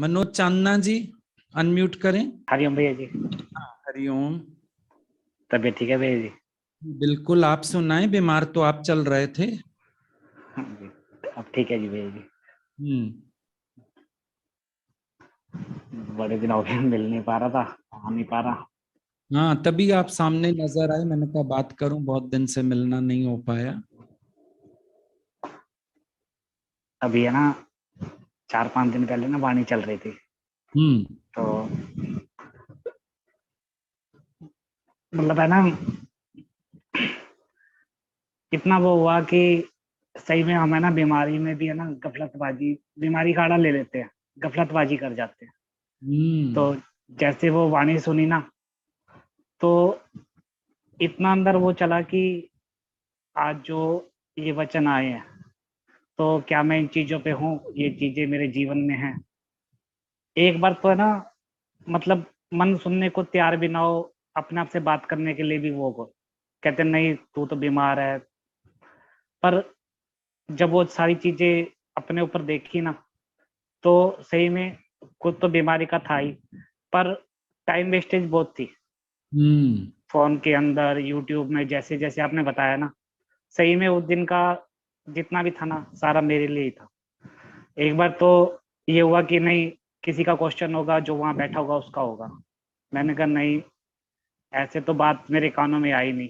मनोज चांदना जी unmute करें। हरिओम भैया जी। हरिओम। तबीयत ठीक है भैया जी? बिल्कुल, आप सुनाएं। बीमार तो आप चल रहे थे। हाँ जी, अब ठीक है जी भैया जी। बड़े दिन हो गए, मिल नहीं पा रहा था, आ नहीं पा रहा। हाँ, तभी आप सामने नजर आए। मैंने कहा बात करूं, बहुत दिन से मिलना नहीं हो पाया। अभी है ना, 4-5 दिन पहले ना वाणी चल रही थी, हम्म। तो मतलब है ना, इतना वो हुआ कि सही में हम है ना, बीमारी में भी है ना गफलतबाजी, बीमारी का आड़ा ले लेते हैं, गफलतबाजी कर जाते हैं। तो हम्म। जैसे वो वाणी सुनी ना, तो इतना अंदर वो चला कि आज जो ये वचन आए हैं, तो क्या मैं इन चीजों पे हूँ, ये चीजें मेरे जीवन में हैं। एक बार तो है ना, मतलब मन सुनने को तैयार भी ना हो, अपने आप से बात करने के लिए भी वो हो, कहते नहीं तू तो बीमार है। पर जब वो सारी चीजें अपने ऊपर देखी ना, तो सही में खुद तो बीमारी का था ही, पर टाइम वेस्टेज बहुत थी हम्म। फोन के अंदर, यूट्यूब में, जैसे जैसे आपने बताया ना। सही में उस दिन का जितना भी था ना, सारा मेरे लिए ही था। एक बार तो ये हुआ कि नहीं, किसी का क्वेश्चन होगा, जो वहां बैठा होगा उसका होगा। मैंने कहा नहीं, ऐसे तो बात मेरे कानों में आई नहीं।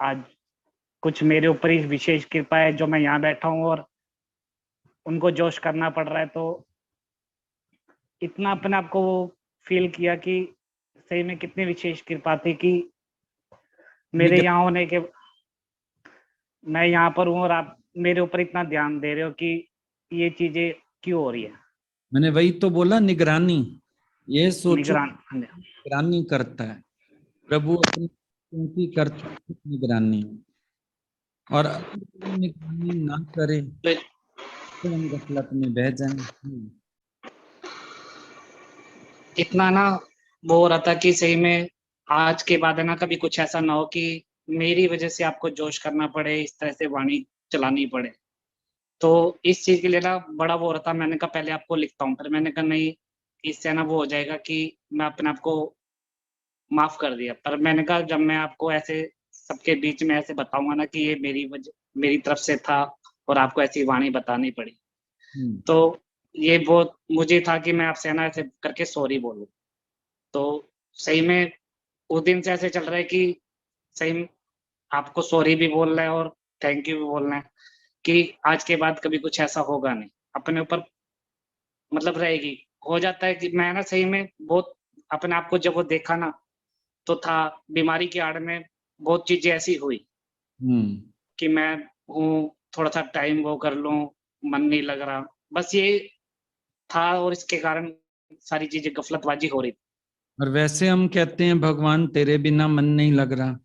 आज कुछ मेरे ऊपर ही विशेष कृपा है, जो मैं यहाँ बैठा हूँ और उनको जोश करना पड़ रहा है। तो इतना अपने आप को वो फील किया कि सही में कितनी विशेष कृपा थी कि मेरे यहाँ होने के, मैं यहाँ पर हूँ और आप मेरे ऊपर इतना ध्यान दे रहे हो कि ये चीजें क्यों हो रही है। मैंने वही तो बोला, निगरानी। ये सोचो, निगरान। निगरानी करता है प्रभु अपनी, क्योंकि करता है निगरानी। और अगर कोई निगरानी ना करे तो हम गफलत में बह जाएं। इतना ना वो हो रहा था कि सही में आज के बाद है ना, कभी कुछ ऐसा ना हो कि मेरी वजह से आपको जोश करना पड़े, इस तरह से वाणी चलानी पड़े। तो इस चीज के लिए ना बड़ा वो हो रहा था। मैंने कहा पहले आपको लिखता हूँ, फिर मैंने कहा नहीं, इससे ना वो हो जाएगा कि मैं अपने आप को माफ कर दिया। पर मैंने कहा जब मैं आपको ऐसे सबके बीच में ऐसे बताऊंगा ना कि ये मेरी वजह, मेरी तरफ से था और आपको ऐसी वाणी बतानी पड़ी, हम्म। तो ये बहुत मुझे था कि मैं आपसे है ना ऐसे करके सॉरी बोलूं। तो सही में उस दिन से ऐसे चल रहा है कि सही में आपको सॉरी भी बोलना है और थैंक यू भी बोलना है कि आज के बाद कभी कुछ ऐसा होगा नहीं अपने ऊपर, मतलब रहेगी। हो जाता है कि मैं ना सही में बहुत अपने आप को जब वो देखा ना, तो था बीमारी की आड़ में बहुत चीजें ऐसी हुई हम्म। कि मैं हूँ, थोड़ा सा टाइम वो कर लूं, मन नहीं लग रहा, बस ये था। और इसके कारण सारी चीजें गफलतबाजी हो रही थी। और वैसे हम कहते हैं भगवान तेरे बिना मन नहीं लग रहा।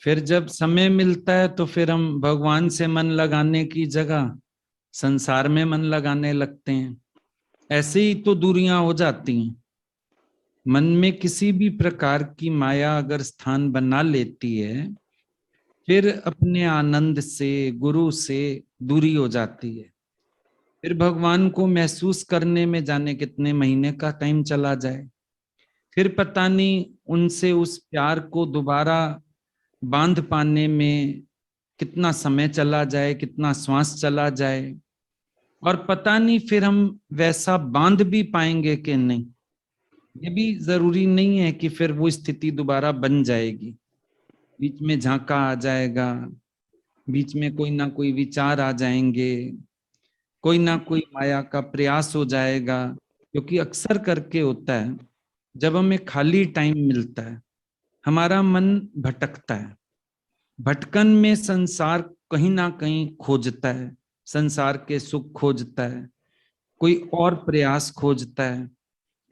फिर जब समय मिलता है तो फिर हम भगवान से मन लगाने की जगह संसार में मन लगाने लगते हैं। ऐसे ही तो दूरियां हो जाती हैं। मन में किसी भी प्रकार की माया अगर स्थान बना लेती है, फिर अपने आनंद से, गुरु से दूरी हो जाती है। फिर भगवान को महसूस करने में जाने कितने महीने का टाइम चला जाए। फिर पता नहीं उनसे उस प्यार को दोबारा बांध पाने में कितना समय चला जाए, कितना श्वास चला जाए। और पता नहीं फिर हम वैसा बांध भी पाएंगे कि नहीं। ये भी जरूरी नहीं है कि फिर वो स्थिति दोबारा बन जाएगी। बीच में झांका आ जाएगा, बीच में कोई ना कोई विचार आ जाएंगे, कोई ना कोई माया का प्रयास हो जाएगा। क्योंकि अक्सर करके होता है, जब हमें खाली टाइम मिलता है हमारा मन भटकता है। भटकन में संसार कहीं ना कहीं खोजता है, संसार के सुख खोजता है, कोई और प्रयास खोजता है।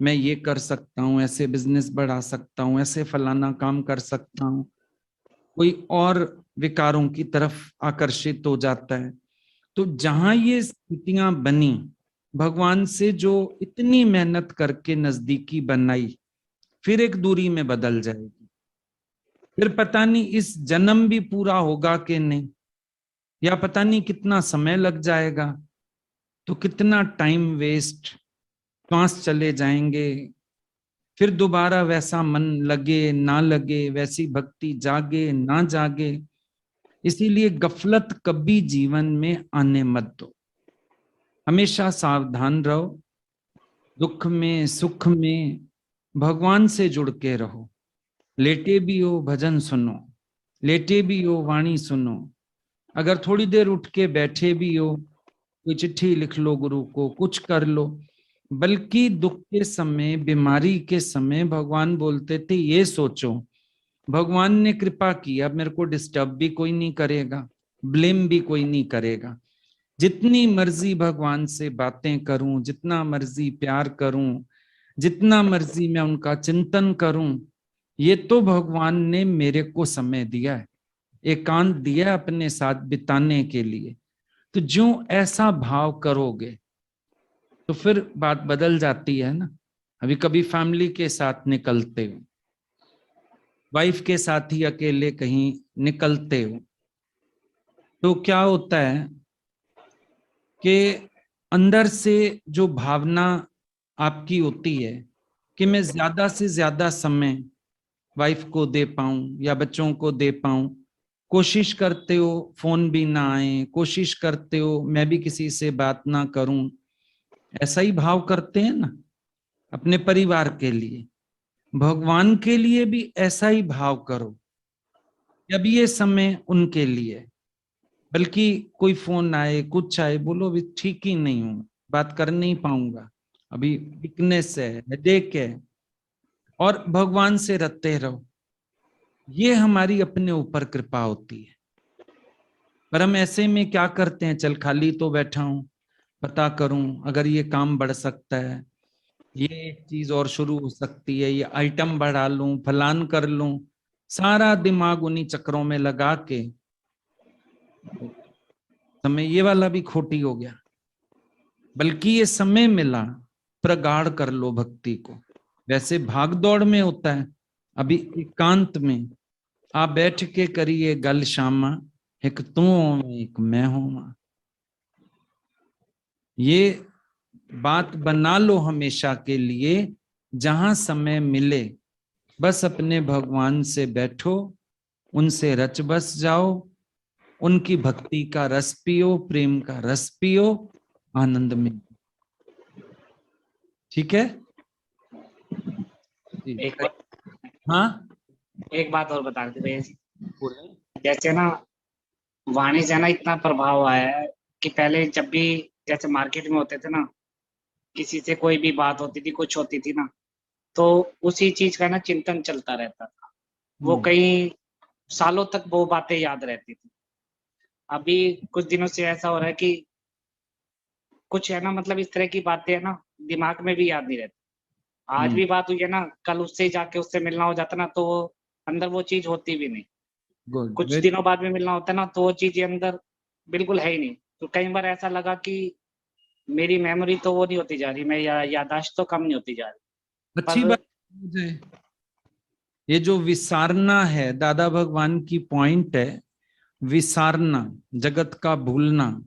मैं ये कर सकता हूँ, ऐसे बिजनेस बढ़ा सकता हूँ, ऐसे फलाना काम कर सकता हूँ। कोई और विकारों की तरफ आकर्षित हो जाता है। तो जहां ये स्थितियां बनी, भगवान से जो इतनी मेहनत करके नजदीकी बनाई, फिर एक दूरी में बदल जाएगी। फिर पता नहीं इस जन्म भी पूरा होगा कि नहीं, या पता नहीं कितना समय लग जाएगा। तो कितना टाइम वेस्ट, श्वास चले जाएंगे, फिर दोबारा वैसा मन लगे ना लगे, वैसी भक्ति जागे ना जागे। इसीलिए गफलत कभी जीवन में आने मत दो। हमेशा सावधान रहो, दुख में सुख में भगवान से जुड़ के रहो। लेटे भी हो भजन सुनो, लेटे भी हो वाणी सुनो, अगर थोड़ी देर उठ के बैठे भी हो कोई चिट्ठी लिख लो गुरु को, कुछ कर लो। बल्कि दुख के समय, बीमारी के समय भगवान बोलते थे ये सोचो, भगवान ने कृपा की, अब मेरे को डिस्टर्ब भी कोई नहीं करेगा, ब्लेम भी कोई नहीं करेगा। जितनी मर्जी भगवान से बातें करूं, जितना मर्जी प्यार करूं, जितना मर्जी मैं उनका चिंतन करूं, ये तो भगवान ने मेरे को समय दिया है, एकांत दिया है अपने साथ बिताने के लिए। तो जो ऐसा भाव करोगे तो फिर बात बदल जाती है ना। अभी कभी फैमिली के साथ निकलते हो, वाइफ के साथ ही अकेले कहीं निकलते हो, तो क्या होता है कि अंदर से जो भावना आपकी होती है कि मैं ज्यादा से ज्यादा समय वाइफ को दे पाऊं या बच्चों को दे पाऊं, कोशिश करते हो फोन भी ना आए, कोशिश करते हो मैं भी किसी से बात ना करूं। ऐसा ही भाव करते हैं ना अपने परिवार के लिए। भगवान के लिए भी ऐसा ही भाव करो, जब ये समय उनके लिए, बल्कि कोई फोन आए कुछ आए, बोलो अभी ठीक ही नहीं हूं, बात कर नहीं पाऊंगा, अभी वीकनेस है, हेडेक है, और भगवान से रटते रहो। ये हमारी अपने ऊपर कृपा होती है। पर हम ऐसे में क्या करते हैं, चल खाली तो बैठा हूं, पता करूं अगर ये काम बढ़ सकता है, ये चीज और शुरू हो सकती है, ये आइटम बढ़ा लूं, फलान कर लूं, सारा दिमाग उन्हीं चक्रों में लगा के समय ये वाला भी खोटी हो गया। बल्कि ये समय मिला, प्रगाढ़ कर लो भक्ति को। वैसे भाग दौड़ में होता है, अभी एकांत में आप बैठ के करिए गल शामा, एक तू होवे एक मैं होवा। ये बात बना लो हमेशा के लिए, जहां समय मिले बस अपने भगवान से बैठो, उनसे रच बस जाओ, उनकी भक्ति का रस पियो, प्रेम का रस पियो, आनंद में। ठीक है जी। एक हाँ एक बात और बता देते भैया जी। बोले। जैसे ना वाणी से ना इतना प्रभाव आया है कि पहले जब भी जैसे मार्केट में होते थे ना, किसी से कोई भी बात होती थी, कुछ होती थी ना, तो उसी चीज का ना चिंतन चलता रहता था। वो कई सालों तक वो बातें याद रहती थी। अभी कुछ दिनों से ऐसा हो रहा है कि कुछ है ना, मतलब इस तरह की बातें है ना, दिमाग में भी याद नहीं रहती। आज भी बात हुई है ना, कल उससे ही जाके उससे मिलना हो जाता ना, तो वो अंदर वो चीज होती भी नहीं। गुड, कुछ दिनों बाद में मिलना होता है ना, तो वो चीज अंदर बिल्कुल है ही नहीं। तो कई बार ऐसा लगा कि मेरी मेमोरी तो वो नहीं होती जा रही, मैं यादाश्त तो कम नहीं होती जा रही। अच्छी पर बात। मुझे ये जो विसारना है, दादा भगवान की पॉइंट है, विसारना, जगत का भूलना,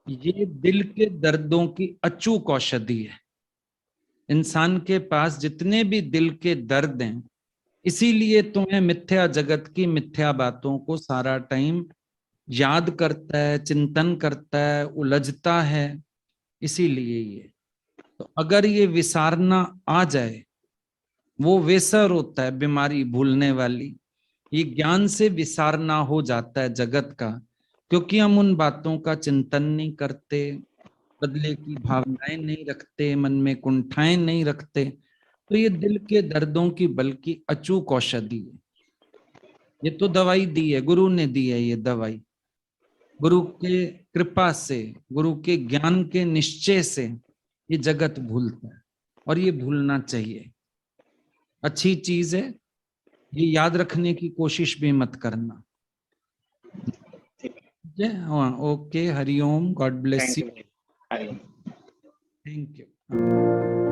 ये दिल के दर्दों की अचूक औषधि है। इंसान के पास जितने भी दिल के दर्द हैं, इसीलिए तुम्हें मिथ्या जगत की मिथ्या बातों को सारा टाइम याद करता है, चिंतन करता है, उलझता है। इसीलिए ये, तो अगर ये विसारना आ जाए, वो वेसर होता है बीमारी भूलने वाली, ये ज्ञान से विसारना हो जाता है जगत का, क्योंकि हम उन बातों का चिंतन नहीं करते, बदले की भावनाएं नहीं रखते, मन में कुंठाएं नहीं रखते। तो ये दिल के दर्दों की बल्कि अचूक औषधि है। ये तो दवाई दी है, गुरु ने दी है ये दवाई। गुरु के कृपा से, गुरु के ज्ञान के निश्चय से ये जगत भूलता है, और ये भूलना चाहिए। अच्छी चीज है, ये याद रखने की कोशिश भी मत करना। ठीक ठीक है, हाँ, ओके, हरिओम, गॉड है। Bless thank you. You. Thank you.